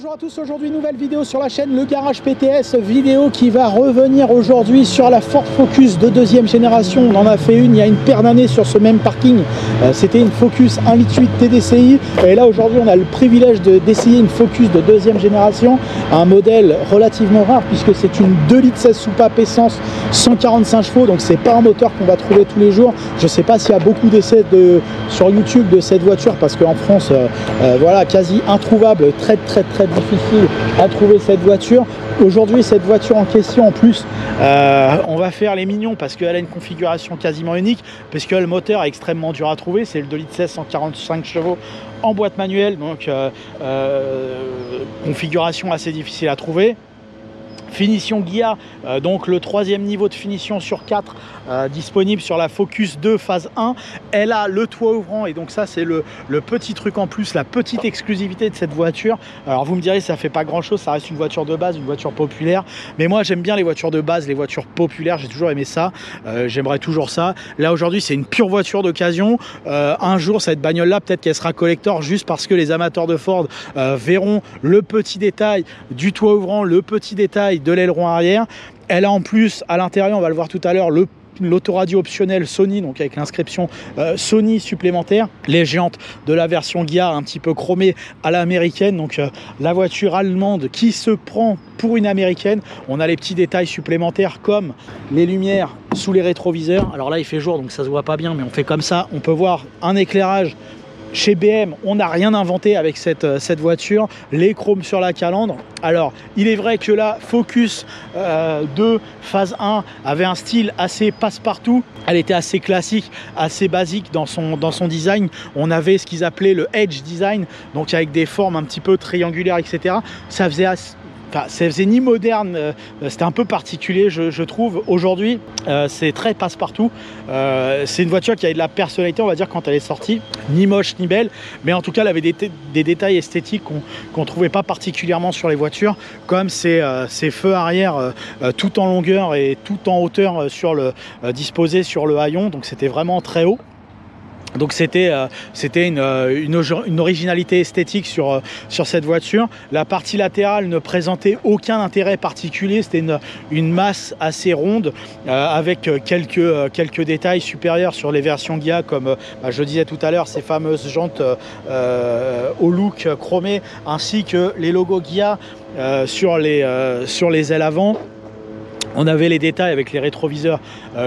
Bonjour à tous, aujourd'hui nouvelle vidéo sur la chaîne Le Garage PTS, vidéo qui va revenir aujourd'hui sur la Ford Focus de deuxième génération. On en a fait une il y a une paire d'années sur ce même parking, c'était une Focus 1,8 litre TDCi et là aujourd'hui on a le privilège d'essayer une Focus de deuxième génération, un modèle relativement rare puisque c'est une 2,16 litres soupape essence 145 chevaux, donc c'est pas un moteur qu'on va trouver tous les jours. Je sais pas s'il y a beaucoup d'essais sur YouTube de cette voiture parce qu'en France voilà, quasi introuvable, très difficile à trouver cette voiture. Aujourd'hui cette voiture en question en plus on va faire les mignons parce qu'elle a une configuration quasiment unique, puisque le moteur est extrêmement dur à trouver, c'est le 2,16 litres 145 chevaux en boîte manuelle, donc configuration assez difficile à trouver. Finition Ghia, donc le troisième niveau de finition sur 4 disponible sur la Focus 2 phase 1. Elle a le toit ouvrant et donc ça c'est le petit truc en plus, la petite exclusivité de cette voiture. Alors vous me direz ça fait pas grand chose, ça reste une voiture de base, une voiture populaire, mais moi j'aime bien les voitures de base, les voitures populaires, j'ai toujours aimé ça, j'aimerais toujours ça. Là aujourd'hui c'est une pure voiture d'occasion, un jour cette bagnole là peut-être qu'elle sera collector juste parce que les amateurs de Ford verront le petit détail du toit ouvrant, le petit détail de l'aileron arrière. Elle a en plus à l'intérieur, on va le voir tout à l'heure, l'autoradio optionnel Sony, donc avec l'inscription Sony supplémentaire, les jantes de la version Ghia un petit peu chromée à l'américaine, donc la voiture allemande qui se prend pour une américaine. On a les petits détails supplémentaires comme les lumières sous les rétroviseurs. Alors là il fait jour donc ça se voit pas bien, mais on fait comme ça, on peut voir un éclairage. Chez BM, on n'a rien inventé avec cette voiture, les chromes sur la calandre. Alors, il est vrai que la Focus 2 phase 1 avait un style assez passe-partout. Elle était assez classique, assez basique dans son design. On avait ce qu'ils appelaient le Edge Design, donc avec des formes un petit peu triangulaires, etc. Ça faisait ni moderne, c'était un peu particulier je trouve. Aujourd'hui c'est très passe-partout, c'est une voiture qui a de la personnalité on va dire quand elle est sortie, ni moche ni belle, mais en tout cas elle avait des détails esthétiques qu'on trouvait pas particulièrement sur les voitures, comme ces feux arrière tout en longueur et tout en hauteur disposés sur le haillon, donc c'était vraiment très haut. Donc c'était une originalité esthétique sur cette voiture. La partie latérale ne présentait aucun intérêt particulier, c'était une masse assez ronde avec quelques détails supérieurs sur les versions Ghia, comme je disais tout à l'heure, ces fameuses jantes au look chromé, ainsi que les logos Ghia sur les ailes avant. On avait les détails avec les rétroviseurs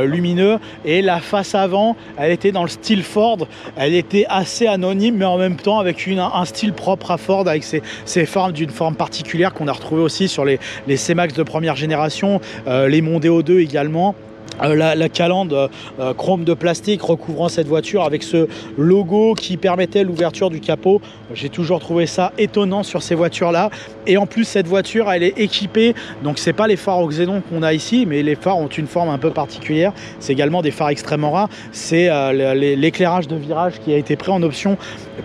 lumineux et la face avant, elle était dans le style Ford. Elle était assez anonyme, mais en même temps avec un style propre à Ford, avec ces phares d'une forme particulière qu'on a retrouvé aussi sur les C-Max de première génération, les Mondeo 2 également. La calandre chrome de plastique recouvrant cette voiture avec ce logo qui permettait l'ouverture du capot. J'ai toujours trouvé ça étonnant sur ces voitures là, et en plus cette voiture elle est équipée, donc c'est pas les phares au xénon qu'on a ici, mais les phares ont une forme un peu particulière, c'est également des phares extrêmement rares. C'est l'éclairage de virage qui a été pris en option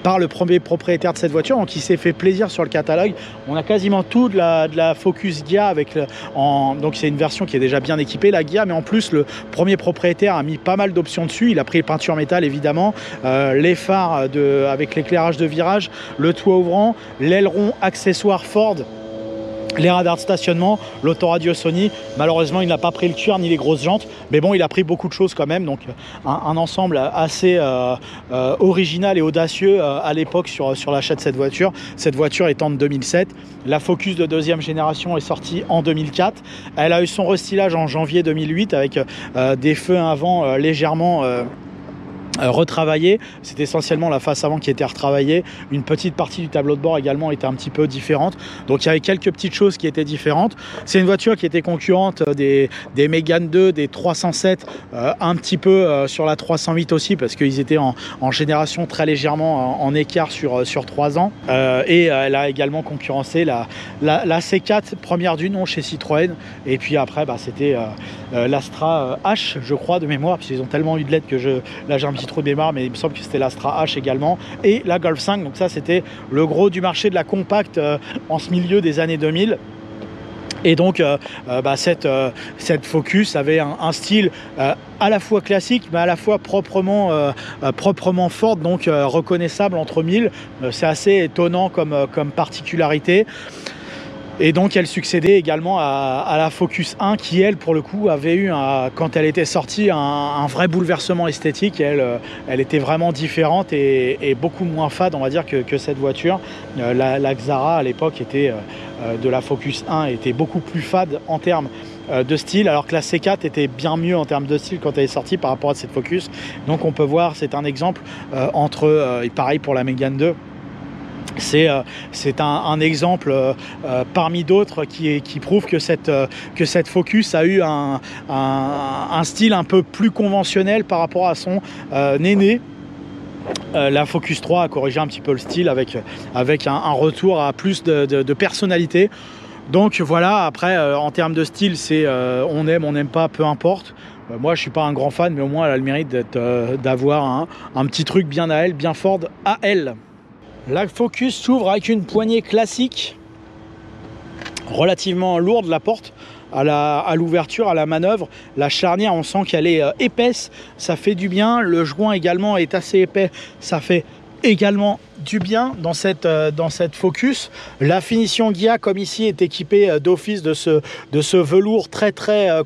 par le premier propriétaire de cette voiture, donc il s'est fait plaisir sur le catalogue. On a quasiment tout de la Focus Ghia donc c'est une version qui est déjà bien équipée, la Ghia, mais en plus le premier propriétaire a mis pas mal d'options dessus. Il a pris les peintures métal évidemment, les phares avec l'éclairage de virage, le toit ouvrant, l'aileron accessoire Ford, les radars de stationnement, l'autoradio Sony. Malheureusement il n'a pas pris le cuir ni les grosses jantes, mais bon il a pris beaucoup de choses quand même, donc un ensemble assez original et audacieux à l'époque sur l'achat de cette voiture étant de 2007. La Focus de deuxième génération est sortie en 2004, elle a eu son restylage en janvier 2008 avec des feux avant légèrement retravaillé. C'est essentiellement la face avant qui était retravaillée. Une petite partie du tableau de bord également était un petit peu différente. Donc il y avait quelques petites choses qui étaient différentes. C'est une voiture qui était concurrente des Mégane 2, des 307, un petit peu sur la 308 aussi, parce qu'ils étaient en génération très légèrement en écart sur 3 ans. Et elle a également concurrencé la C4 première du nom chez Citroën. Et puis après c'était l'Astra H, je crois, de mémoire, parce qu'ils ont tellement eu de lettres que là j'ai un petit trou de mémoire, mais il me semble que c'était l'Astra H également, et la Golf 5. Donc ça c'était le gros du marché de la compacte en ce milieu des années 2000. Et donc cette Focus avait un style à la fois classique mais à la fois proprement Ford, donc reconnaissable entre mille. C'est assez étonnant comme particularité. Et donc elle succédait également à la Focus 1 qui, elle, pour le coup, avait eu, quand elle était sortie, un vrai bouleversement esthétique. Elle était vraiment différente et beaucoup moins fade, on va dire, que cette voiture. La Xara à l'époque de la Focus 1 était beaucoup plus fade en termes de style, alors que la C4 était bien mieux en termes de style quand elle est sortie par rapport à cette Focus. Donc on peut voir, c'est un exemple et pareil pour la Mégane 2. C'est un exemple parmi d'autres qui prouve que cette Focus a eu un style un peu plus conventionnel par rapport à son aîné. La Focus 3 a corrigé un petit peu le style avec un retour à plus de personnalité. Donc voilà, après en termes de style, c'est on n'aime pas, peu importe. Moi je suis pas un grand fan, mais au moins elle a le mérite d'avoir un petit truc bien à elle, bien Ford à elle. La Focus s'ouvre avec une poignée classique, relativement lourde, la porte à l'ouverture, à la manœuvre. La charnière, on sent qu'elle est épaisse, ça fait du bien. Le joint également est assez épais, ça fait également du bien dans cette Focus. La finition Ghia, comme ici, est équipée d'office de ce velours très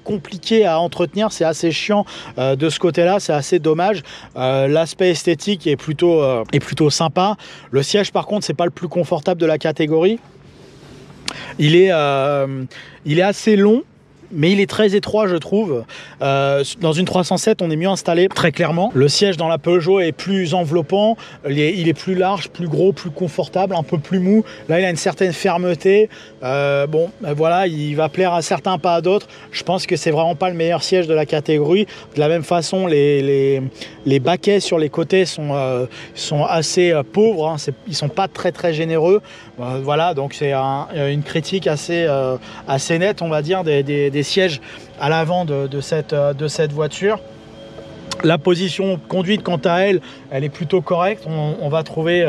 compliqué à entretenir. C'est assez chiant de ce côté-là, c'est assez dommage. L'aspect esthétique est plutôt sympa. Le siège, par contre, c'est pas le plus confortable de la catégorie. Il est assez long, mais il est très étroit, je trouve. Dans une 307, on est mieux installé, très clairement. Le siège dans la Peugeot est plus enveloppant, il est plus large, plus gros, plus confortable, un peu plus mou. Là, il a une certaine fermeté. Voilà, il va plaire à certains, pas à d'autres. Je pense que c'est vraiment pas le meilleur siège de la catégorie. De la même façon, les baquets sur les côtés sont assez pauvres, hein. Ils sont pas très généreux. Voilà, donc c'est une critique assez nette, on va dire, des sièges à l'avant de cette voiture. La position conduite, quant à elle, elle est plutôt correcte. On va trouver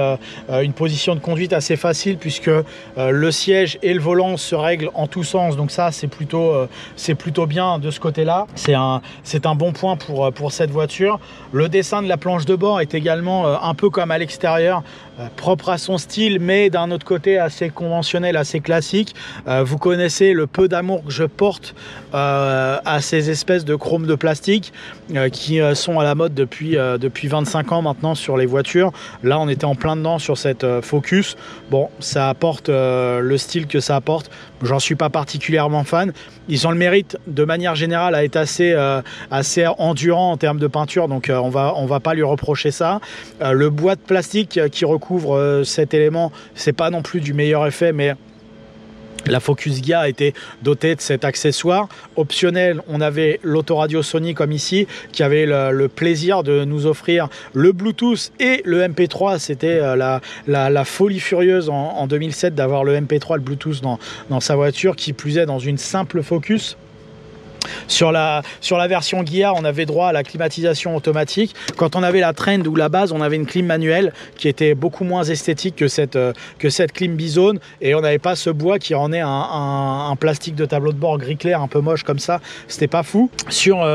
une position de conduite assez facile puisque le siège et le volant se règlent en tous sens. Donc ça, c'est plutôt bien de ce côté-là. C'est un bon point pour cette voiture. Le dessin de la planche de bord est également un peu comme à l'extérieur, propre à son style, mais d'un autre côté assez conventionnel, assez classique. Vous connaissez le peu d'amour que je porte à ces espèces de chrome de plastique qui sont à la mode depuis 25 ans maintenant sur les voitures. Là, on était en plein dedans sur cette Focus. Bon, ça apporte le style que ça apporte. J'en suis pas particulièrement fan. Ils ont le mérite, de manière générale, à être assez endurant en termes de peinture, donc on va pas lui reprocher ça. Le bois de plastique qui recouvre cet élément, c'est pas non plus du meilleur effet, mais la Focus Ghia a été dotée de cet accessoire. Optionnel, on avait l'autoradio Sony comme ici, qui avait le plaisir de nous offrir le Bluetooth et le MP3. C'était la folie furieuse en 2007 d'avoir le MP3, le Bluetooth dans sa voiture, qui plus est dans une simple Focus. Sur la version Ghia, on avait droit à la climatisation automatique. Quand on avait la Trend ou la base, on avait une clim manuelle qui était beaucoup moins esthétique que cette clim bizone, et on n'avait pas ce bois qui rendait un plastique de tableau de bord gris clair un peu moche comme ça. C'était pas fou. Sur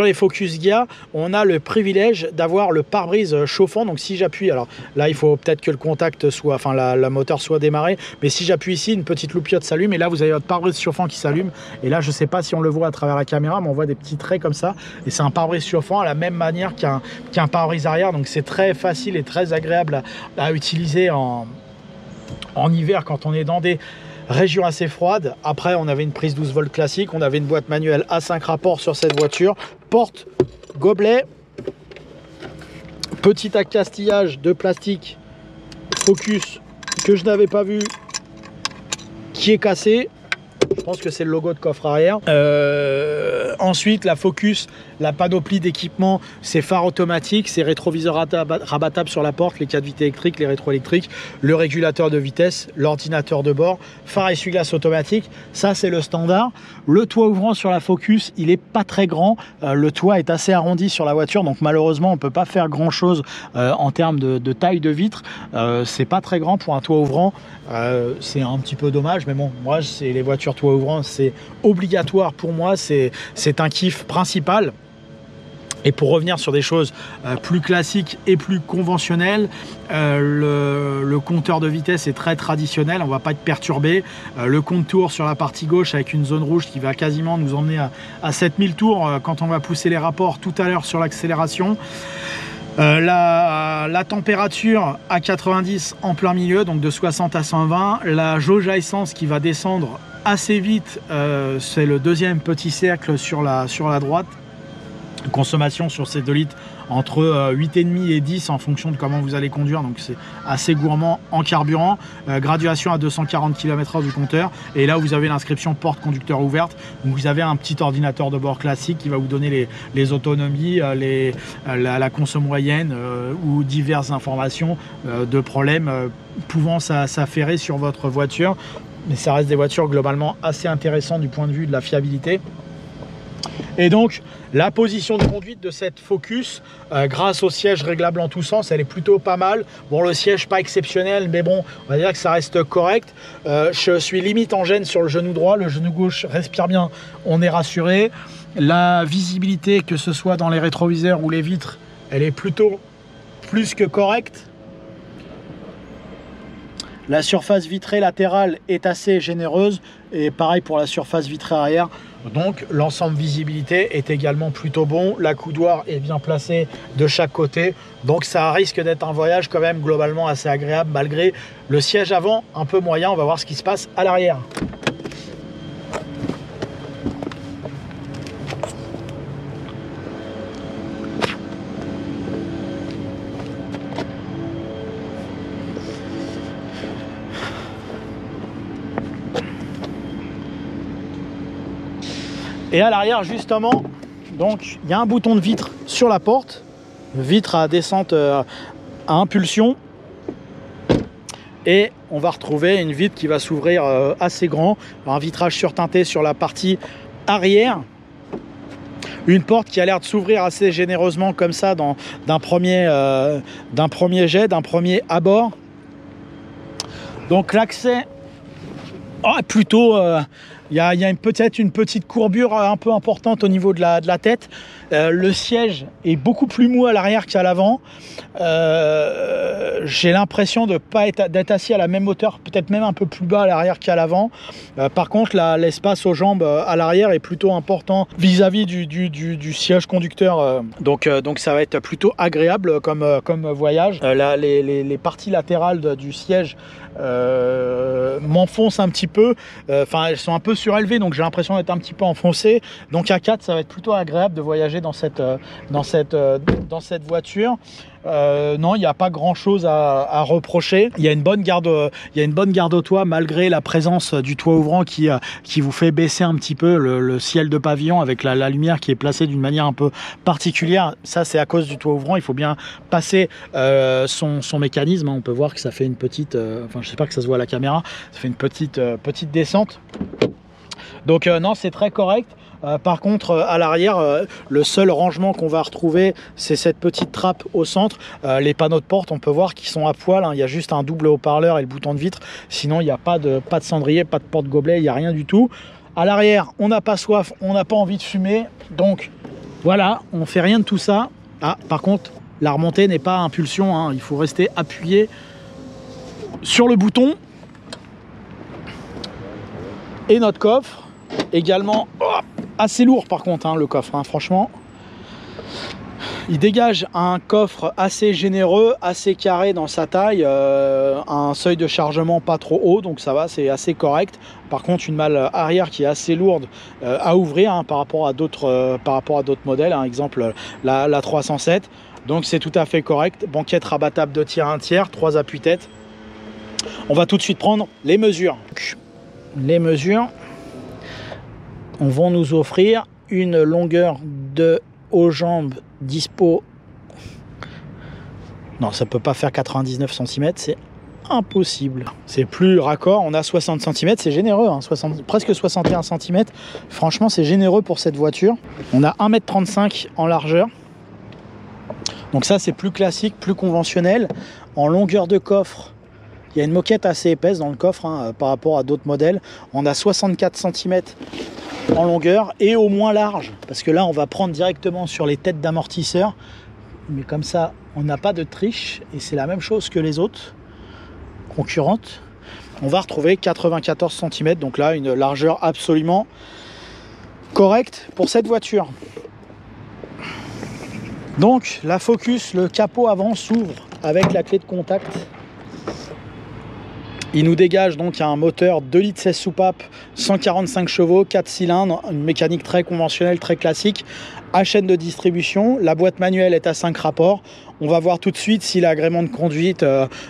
les Focus Ghia, on a le privilège d'avoir le pare-brise chauffant. Donc si j'appuie, alors là il faut peut-être que le contact soit, enfin la moteur soit démarré, mais si j'appuie ici, une petite loupiote s'allume, et là vous avez votre pare-brise chauffant qui s'allume. Et là, je sais pas si on le voit à travers la caméra, mais on voit des petits traits comme ça, et c'est un pare-brise chauffant à la même manière qu'un pare-brise arrière. Donc c'est très facile et très agréable à utiliser en hiver quand on est dans des région assez froide. Après, on avait une prise 12 volts classique, on avait une boîte manuelle à 5 rapports sur cette voiture, porte, gobelet, petit accastillage de plastique Focus que je n'avais pas vu, qui est cassé. Je pense que c'est le logo de coffre arrière. Ensuite, la Focus, la panoplie d'équipements, c'est phare automatique, c'est rétroviseur rabattable sur la porte, les 4 vitres électriques, les rétro électriques, le régulateur de vitesse, l'ordinateur de bord, phare essuie-glace automatique. Ça, c'est le standard. Le toit ouvrant sur la Focus, il est pas très grand. Le toit est assez arrondi sur la voiture, donc malheureusement, on peut pas faire grand chose en termes de taille de vitre. C'est pas très grand pour un toit ouvrant. C'est un petit peu dommage, mais bon, moi, c'est les voitures toit toit ouvrant, c'est obligatoire pour moi, c'est un kiff principal. Et pour revenir sur des choses plus classiques et plus conventionnelles, le compteur de vitesse est très traditionnel, on ne va pas être perturbé. Le compte-tours sur la partie gauche avec une zone rouge qui va quasiment nous emmener à 7000 tours quand on va pousser les rapports tout à l'heure sur l'accélération. La température à 90 en plein milieu, donc de 60 à 120. La jauge à essence qui va descendre assez vite, c'est le deuxième petit cercle sur la droite. Consommation sur ces 2 litres entre 8,5 et 10 en fonction de comment vous allez conduire, donc c'est assez gourmand en carburant. Graduation à 240 km/h du compteur, et là vous avez l'inscription porte conducteur ouverte, donc vous avez un petit ordinateur de bord classique qui va vous donner les autonomies, la conso moyenne ou diverses informations de problèmes pouvant s'affairer sur votre voiture, mais ça reste des voitures globalement assez intéressantes du point de vue de la fiabilité. Et donc la position de conduite de cette Focus, grâce au siège réglable en tous sens, elle est plutôt pas mal. Bon, le siège pas exceptionnel, mais bon, on va dire que ça reste correct. Je suis limite en gêne sur le genou droit, le genou gauche respire bien, on est rassuré. La visibilité, que ce soit dans les rétroviseurs ou les vitres, elle est plutôt plus que correcte. La surface vitrée latérale est assez généreuse, et pareil pour la surface vitrée arrière. Donc l'ensemble visibilité est également plutôt bon. La coudoir est bien placée de chaque côté. Donc ça risque d'être un voyage quand même globalement assez agréable, malgré le siège avant un peu moyen. On va voir ce qui se passe à l'arrière. Et à l'arrière justement, donc il y a un bouton de vitre sur la porte, vitre à descente à impulsion, et on va retrouver une vitre qui va s'ouvrir assez grand, un vitrage surteinté sur la partie arrière, une porte qui a l'air de s'ouvrir assez généreusement comme ça d'un premier jet, d'un premier abord. Donc l'accès plutôt il y a peut-être une petite courbure un peu importante au niveau de la tête. Le siège est beaucoup plus mou à l'arrière qu'à l'avant. J'ai l'impression d'être assis à la même hauteur, peut-être même un peu plus bas à l'arrière qu'à l'avant. Par contre, l'espace aux jambes à l'arrière est plutôt important vis-à-vis du siège conducteur. Donc ça va être plutôt agréable comme voyage. Les parties latérales du siège m'enfoncent un petit peu. Enfin, elles sont un peu surélevées, donc j'ai l'impression d'être un petit peu enfoncé. Donc à 4, ça va être plutôt agréable de voyager dans cette voiture. Non, il n'y a pas grand chose à reprocher. Il y a une bonne garde au toit, malgré la présence du toit ouvrant qui vous fait baisser un petit peu le ciel de pavillon, avec la lumière qui est placée d'une manière un peu particulière. Ça, c'est à cause du toit ouvrant. Il faut bien passer son mécanisme. On peut voir que ça fait une petite, enfin, je sais pas que ça se voit à la caméra, ça fait une petite descente. Donc non, c'est très correct. Par contre, à l'arrière, le seul rangement qu'on va retrouver, c'est cette petite trappe au centre. Les panneaux de porte, on peut voir qu'ils sont à poil, hein. Il y a juste un double haut-parleur et le bouton de vitre. Sinon, il n'y a pas de cendrier, pas de porte-gobelet, il n'y a rien du tout. À l'arrière, on n'a pas soif, on n'a pas envie de fumer. Donc voilà, on fait rien de tout ça. Ah, par contre, la remontée n'est pas à impulsion, hein. Il faut rester appuyé sur le bouton. Et notre coffre, également assez lourd par contre, hein, le coffre, hein, franchement. Il dégage un coffre assez généreux, assez carré dans sa taille, un seuil de chargement pas trop haut, donc ça va, c'est assez correct. Par contre, une malle arrière qui est assez lourde à ouvrir, hein, par rapport à d'autres modèles, hein, exemple la 307. Donc c'est tout à fait correct. Banquette rabattable de tiers 1 tiers, 3 appuis-tête. On va tout de suite prendre les mesures. Les mesures vont nous offrir une longueur de aux jambes dispo. Non, ça peut pas faire 99 cm, c'est impossible. C'est plus raccord, on a 60 cm, c'est généreux, hein, presque 61 cm. Franchement, c'est généreux pour cette voiture. On a 1,35 m en largeur. Donc ça, c'est plus classique, plus conventionnel. En longueur de coffre, Il y a une moquette assez épaisse dans le coffre hein, par rapport à d'autres modèles. On a 64 cm en longueur et au moins large, parce que là on va prendre directement sur les têtes d'amortisseurs, mais comme ça on n'a pas de triche et c'est la même chose que les autres concurrentes. On va retrouver 94 cm, donc là une largeur absolument correcte pour cette voiture. Donc la Focus, le capot avant s'ouvre avec la clé de contact. Il nous dégage donc un moteur 2 litres 16 soupapes, 145 chevaux, 4 cylindres, une mécanique très conventionnelle, très classique, à chaîne de distribution. La boîte manuelle est à 5 rapports. On va voir tout de suite si l'agrément de conduite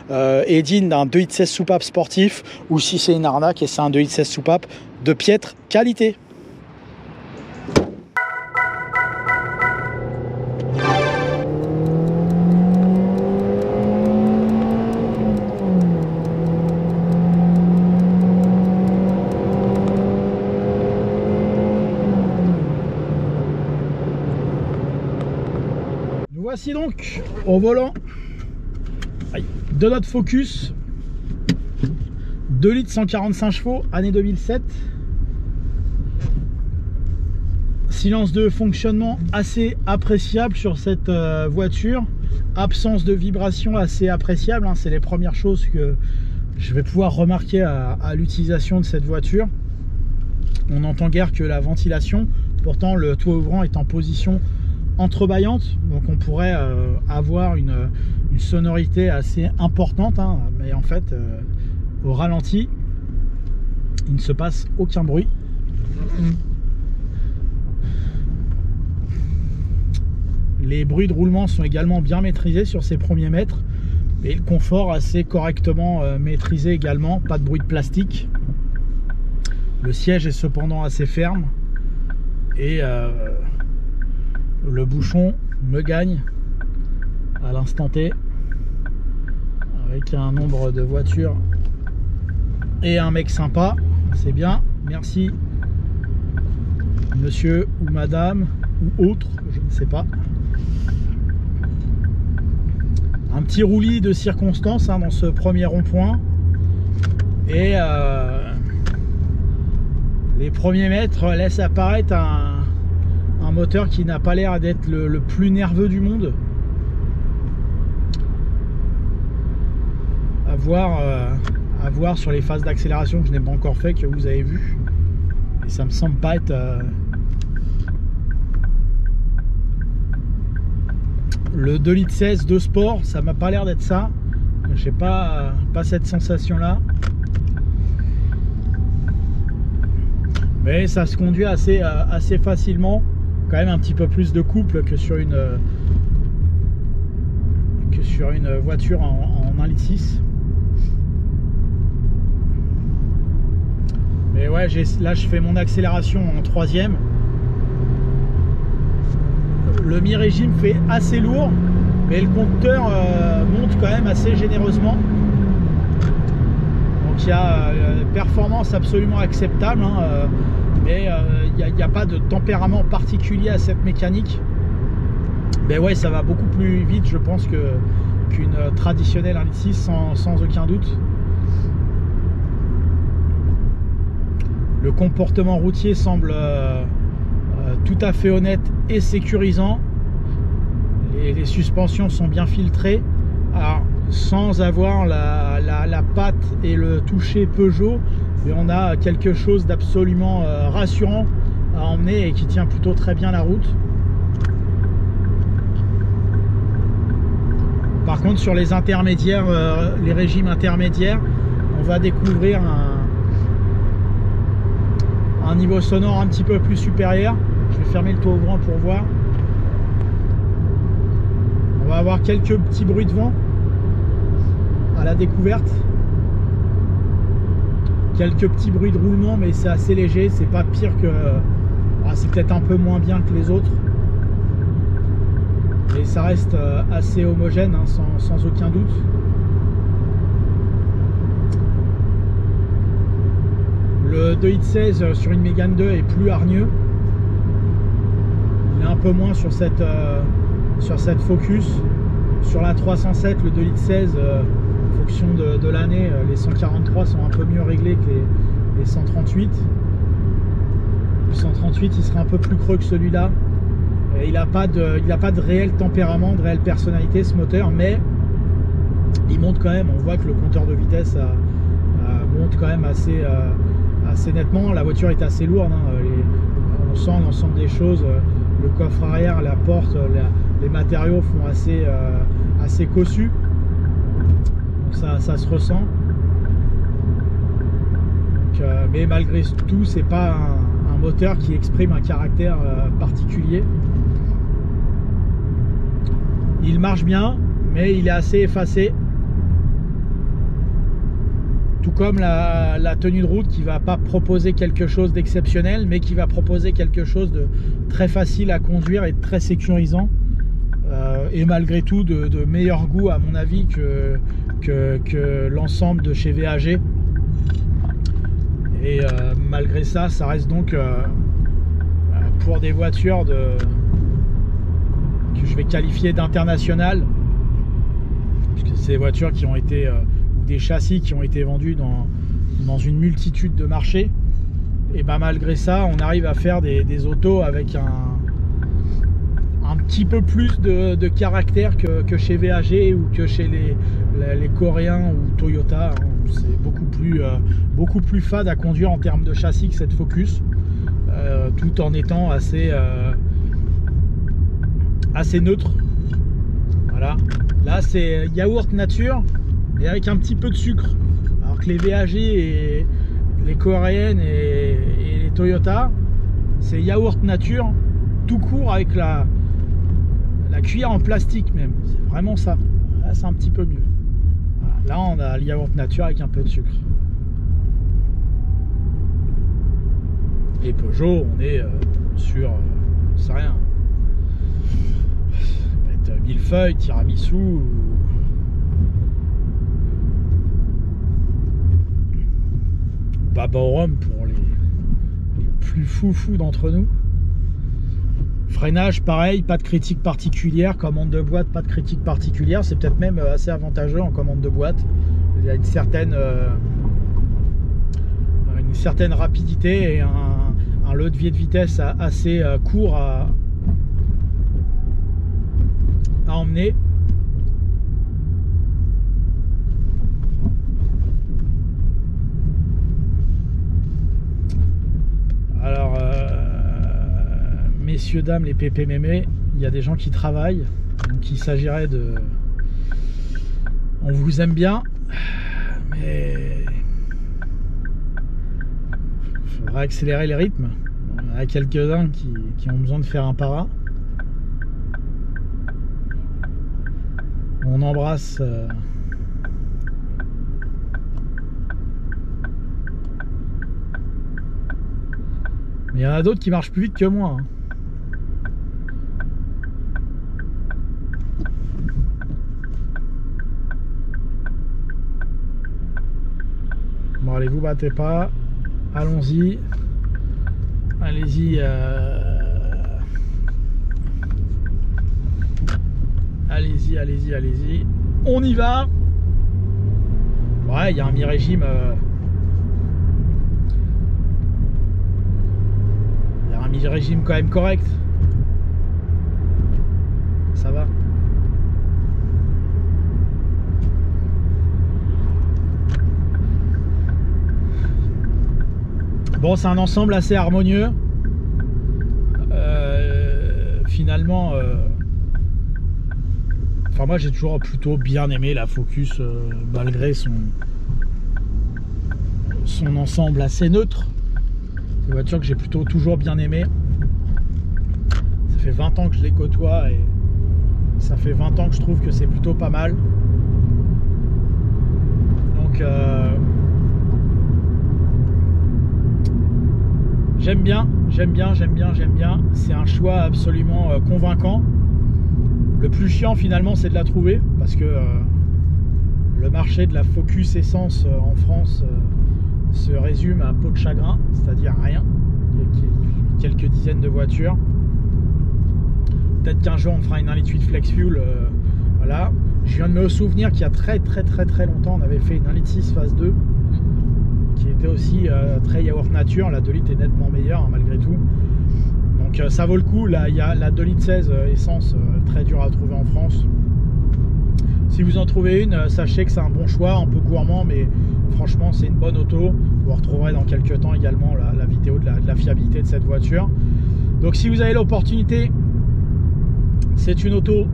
est digne d'un 2 litres 16 soupapes sportif ou si c'est une arnaque et c'est un 2 litres 16 soupapes de piètre qualité. Voici donc au volant de notre Focus 2 litres 145 chevaux, année 2007. Silence de fonctionnement assez appréciable sur cette voiture. Absence de vibration assez appréciable, hein. C'est les premières choses que je vais pouvoir remarquer à l'utilisation de cette voiture. On n'entend guère que la ventilation. Pourtant le toit ouvrant est en position entrebâillante, donc on pourrait avoir une sonorité assez importante hein, mais en fait au ralenti il ne se passe aucun bruit. Les bruits de roulement sont également bien maîtrisés sur ces premiers mètres et le confort assez correctement maîtrisé également, pas de bruit de plastique. Le siège est cependant assez ferme et le bouchon me gagne à l'instant T avec un nombre de voitures et un mec sympa, c'est bien, merci monsieur ou madame ou autre, je ne sais pas. Un petit roulis de circonstance hein, dans ce premier rond-point et les premiers mètres laissent apparaître un moteur qui n'a pas l'air d'être le plus nerveux du monde. À voir sur les phases d'accélération que je n'ai pas encore fait, que vous avez vu. Et ça me semble pas être le 2 litres 16 de sport, ça m'a pas l'air d'être ça. Je sais pas cette sensation là. Mais ça se conduit assez facilement. Quand même un petit peu plus de couple que sur une voiture en 1 litre 6. Mais ouais, là je fais mon accélération en 3e. Le mi-régime fait assez lourd, mais le compteur monte quand même assez généreusement. Donc il y a une performance absolument acceptable hein, mais il n'y a pas de tempérament particulier à cette mécanique. Mais ouais, ça va beaucoup plus vite je pense qu'une traditionnelle 1 litre 6 sans aucun doute. Le comportement routier semble tout à fait honnête et sécurisant. Les suspensions sont bien filtrées. Alors, sans avoir la patte et le toucher Peugeot, mais on a quelque chose d'absolument rassurant à emmener et qui tient plutôt très bien la route. Par contre, sur les intermédiaires, les régimes intermédiaires, on va découvrir un niveau sonore un petit peu plus supérieur. Je vais fermer le toit ouvrant pour voir. On va avoir quelques petits bruits de vent à la découverte. Quelques petits bruits de roulement, mais c'est assez léger, c'est pas pire que... c'est peut-être un peu moins bien que les autres. Et ça reste assez homogène, hein, sans aucun doute. Le 2 litres 16 sur une Mégane 2 est plus hargneux. Il est un peu moins sur cette Focus. Sur la 307, le 2 litres 16, faut fonction de l'année, les 143 sont un peu mieux réglés que les 138. Le 138 il sera un peu plus creux que celui-là. Il n'a pas de réel tempérament, de réelle personnalité ce moteur, mais il monte quand même. On voit que le compteur de vitesse monte quand même assez nettement. La voiture est assez lourde, hein. On sent l'ensemble des choses. Le coffre arrière, la porte, les matériaux font assez cossu. Donc ça se ressent. Donc, mais malgré tout, c'est pas un moteur qui exprime un caractère particulier. Il marche bien, mais il est assez effacé. Tout comme la tenue de route qui va pas proposer quelque chose d'exceptionnel, mais qui va proposer quelque chose de très facile à conduire et de très sécurisant. Et malgré tout de meilleur goût à mon avis que l'ensemble de chez VAG. Et malgré ça, ça reste donc pour des voitures que je vais qualifier d'internationales, puisque c'est des voitures qui ont été des châssis qui ont été vendus dans une multitude de marchés. Et ben malgré ça, on arrive à faire des autos avec un petit peu plus de caractère que chez VAG ou que chez les Coréens ou Toyota. C'est beaucoup plus fade à conduire en termes de châssis que cette Focus, tout en étant assez neutre. Voilà. Là c'est yaourt nature et avec un petit peu de sucre, alors que les VAG et les coréennes et les Toyota, c'est yaourt nature tout court avec la cuillère en plastique même. C'est vraiment ça. Là c'est un petit peu mieux. Voilà. Là on a le yaourt nature avec un peu de sucre. Et Peugeot, on est sur, je sais rien, ça peut être millefeuille, tiramisu, baba au rhum pour les plus foufous d'entre nous. Freinage, pareil, pas de critique particulière. Commande de boîte, pas de critique particulière. C'est peut-être même assez avantageux en commande de boîte. Il y a une certaine rapidité et un levier de vitesse assez court à emmener. Alors, messieurs, dames, les pépés mémés, il y a des gens qui travaillent, donc il s'agirait de... On vous aime bien, mais il faudra accélérer les rythmes. Il y en a quelques-uns qui ont besoin de faire un para. On embrasse mais il y en a d'autres qui marchent plus vite que moi, hein. Bon, allez, vous battez pas. Allons-y. Allez-y. Allez-y, allez-y, allez-y. On y va. Ouais, il y a un mi-régime. Il y a un mi-régime quand même correct. Ça va. Bon, c'est un ensemble assez harmonieux. Finalement, enfin moi j'ai toujours plutôt bien aimé la Focus malgré son ensemble assez neutre. C'est une voiture que j'ai plutôt toujours bien aimé. Ça fait 20 ans que je les côtoie et ça fait 20 ans que je trouve que c'est plutôt pas mal. Donc j'aime bien. C'est un choix absolument convaincant. Le plus chiant finalement c'est de la trouver parce que le marché de la Focus essence en France se résume à un pot de chagrin, c'est-à-dire rien. Il y a quelques dizaines de voitures. Peut-être qu'un jour on fera une 1,8 litre flex fuel Voilà, je viens de me souvenir qu'il y a très longtemps, on avait fait une 1,6 litre phase 2 qui était aussi très yaourt nature. La 2 litres est nettement meilleure hein, malgré tout. Donc ça vaut le coup. Là, il y a la 2 litres 16 essence, très dure à trouver en France. Si vous en trouvez une, sachez que c'est un bon choix, un peu gourmand, mais franchement c'est une bonne auto. Vous retrouverez dans quelques temps également la vidéo de la fiabilité de cette voiture. Donc si vous avez l'opportunité, c'est une auto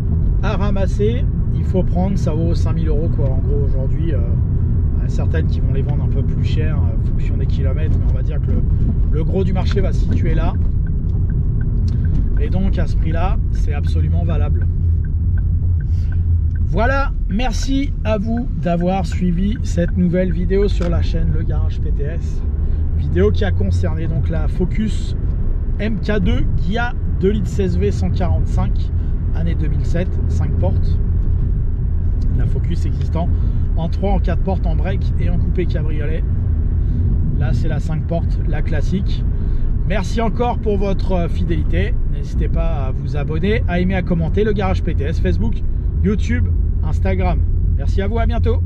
à ramasser. Il faut prendre, ça vaut 5000 € quoi en gros aujourd'hui. Certaines qui vont les vendre un peu plus cher en fonction des kilomètres, mais on va dire que le gros du marché va se situer là. Et donc à ce prix là, c'est absolument valable. Voilà, merci à vous d'avoir suivi cette nouvelle vidéo sur la chaîne Le Garage PTS. Vidéo qui a concerné donc la Focus MK2 Ghia 2 litres 16V 145, année 2007, 5 portes. La Focus existant en 3, en 4 portes, en break et en coupé cabriolet. Là c'est la 5 portes, la classique. Merci encore pour votre fidélité. N'hésitez pas à vous abonner, à aimer, à commenter Le Garage PTS, Facebook, YouTube, Instagram. Merci à vous, à bientôt.